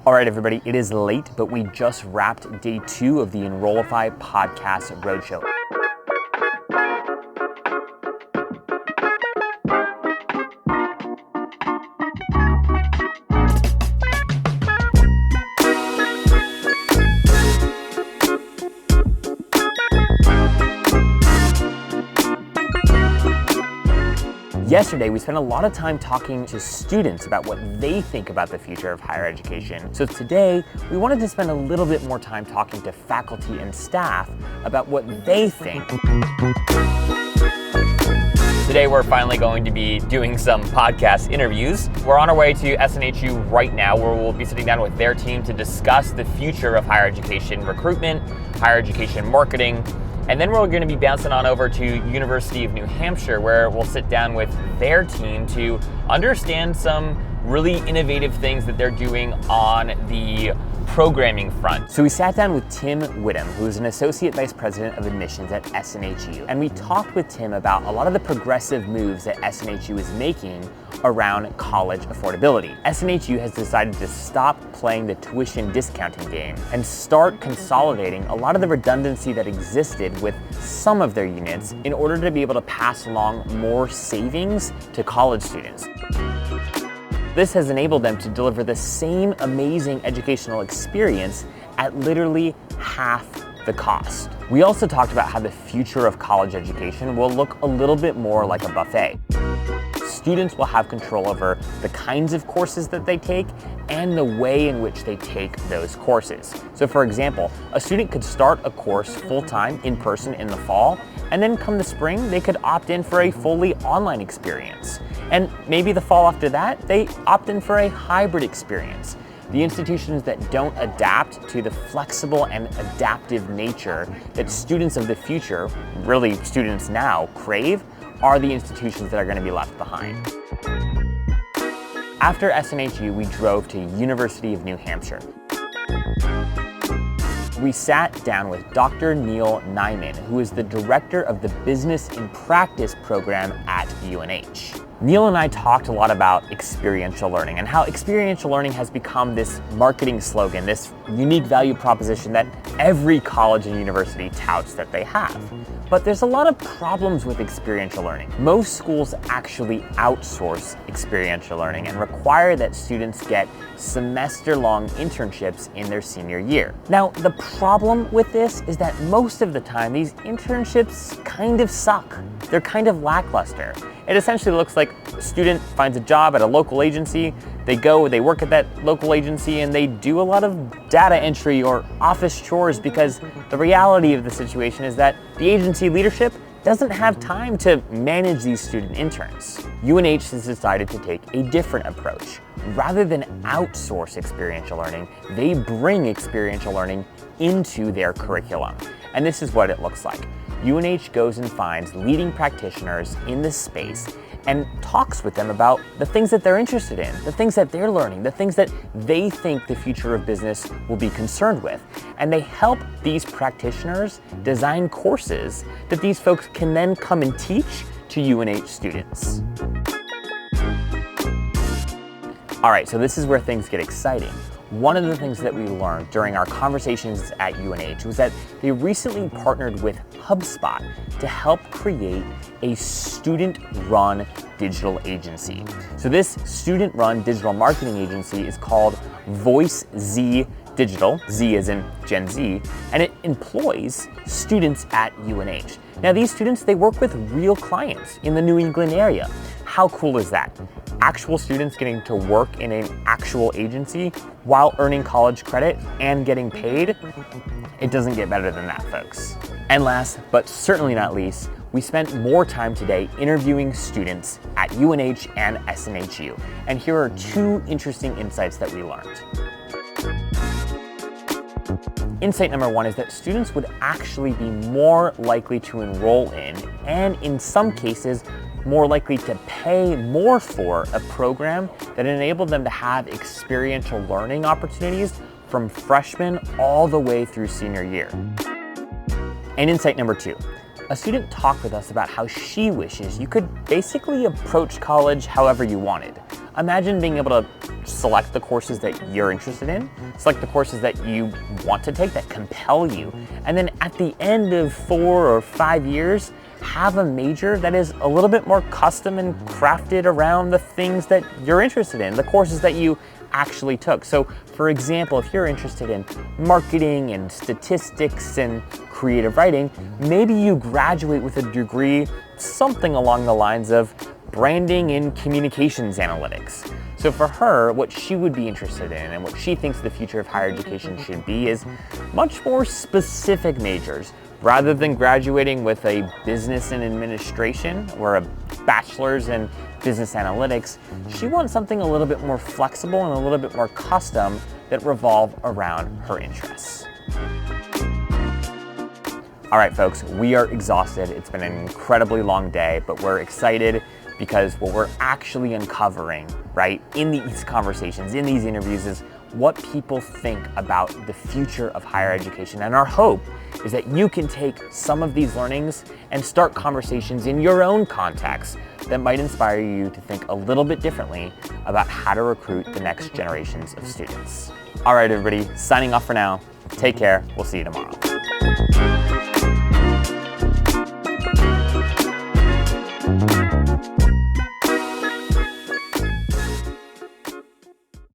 All right, everybody, it is late, but we just wrapped day 2 of the Enrollify podcast Roadshow. Yesterday, we spent a lot of time talking to students about what they think about the future of higher education. So today, we wanted to spend a little bit more time talking to faculty and staff about what they think. Today, we're finally going to be doing some podcast interviews. We're on our way to SNHU right now, where we'll be sitting down with their team to discuss the future of higher education recruitment, higher education marketing, and then we're going to be bouncing on over to University of New Hampshire, where we'll sit down with their team to understand some really innovative things that they're doing on the programming front. So we sat down with Tim Whittam, who is an Associate Vice President of Admissions at SNHU, and we talked with Tim about a lot of the progressive moves that SNHU is making around college affordability. SNHU has decided to stop playing the tuition discounting game and start consolidating a lot of the redundancy that existed with some of their units in order to be able to pass along more savings to college students. This has enabled them to deliver the same amazing educational experience at literally half the cost. We also talked about how the future of college education will look a little bit more like a buffet. Students will have control over the kinds of courses that they take and the way in which they take those courses. So for example, a student could start a course full-time in person in the fall, and then come the spring, they could opt in for a fully online experience. And maybe the fall after that, they opt in for a hybrid experience. The institutions that don't adapt to the flexible and adaptive nature that students of the future, really students now, crave, are the institutions that are going to be left behind. After SNHU, we drove to University of New Hampshire. We sat down with Dr. Neil Nyman, who is the director of the Business in Practice program at UNH. Neil and I talked a lot about experiential learning and how experiential learning has become this marketing slogan, this unique value proposition that every college and university touts that they have. But there's a lot of problems with experiential learning. Most schools actually outsource experiential learning and require that students get semester-long internships in their senior year. Now, the problem with this is that most of the time, these internships kind of suck. They're kind of lackluster. It essentially looks like a student finds a job at a local agency, they go, they work at that local agency, and they do a lot of data entry or office chores because the reality of the situation is that the agency leadership doesn't have time to manage these student interns. UNH has decided to take a different approach. Rather than outsource experiential learning, they bring experiential learning into their curriculum. And this is what it looks like. UNH goes and finds leading practitioners in this space and talks with them about the things that they're interested in, the things that they're learning, the things that they think the future of business will be concerned with. And they help these practitioners design courses that these folks can then come and teach to UNH students. All right, so this is where things get exciting. One of the things that we learned during our conversations at UNH was that they recently partnered with HubSpot to help create a student-run digital agency. So this student-run digital marketing agency is called Voice Z Digital, Z as in Gen Z, and it employs students at UNH. Now these students, they work with real clients in the New England area. How cool is that? Actual students getting to work in an actual agency while earning college credit and getting paid. It doesn't get better than that, folks. And last, but certainly not least, we spent more time today interviewing students at UNH and SNHU. And here are 2 interesting insights that we learned. Insight number 1 is that students would actually be more likely to enroll in, and in some cases, more likely to pay more for a program that enabled them to have experiential learning opportunities from freshman all the way through senior year. And insight number 2, a student talked with us about how she wishes you could basically approach college however you wanted. Imagine being able to select the courses that you're interested in, select the courses that you want to take that compel you, and then at the end of 4 or 5 years, have a major that is a little bit more custom and crafted around the things that you're interested in, the courses that you actually took. So for example, if you're interested in marketing and statistics and creative writing, maybe you graduate with a degree something along the lines of branding and communications analytics. So for her, what she would be interested in and what she thinks the future of higher education should be is much more specific majors. Rather than graduating with a business and administration or a bachelor's in business analytics, she wants something a little bit more flexible and a little bit more custom that revolve around her interests. All right, folks, we are exhausted. It's been an incredibly long day, but we're excited because what we're actually uncovering, right, in these conversations, in these interviews is what people think about the future of higher education. And our hope is that you can take some of these learnings and start conversations in your own context that might inspire you to think a little bit differently about how to recruit the next generations of students. All right, everybody, signing off for now. Take care. We'll see you tomorrow.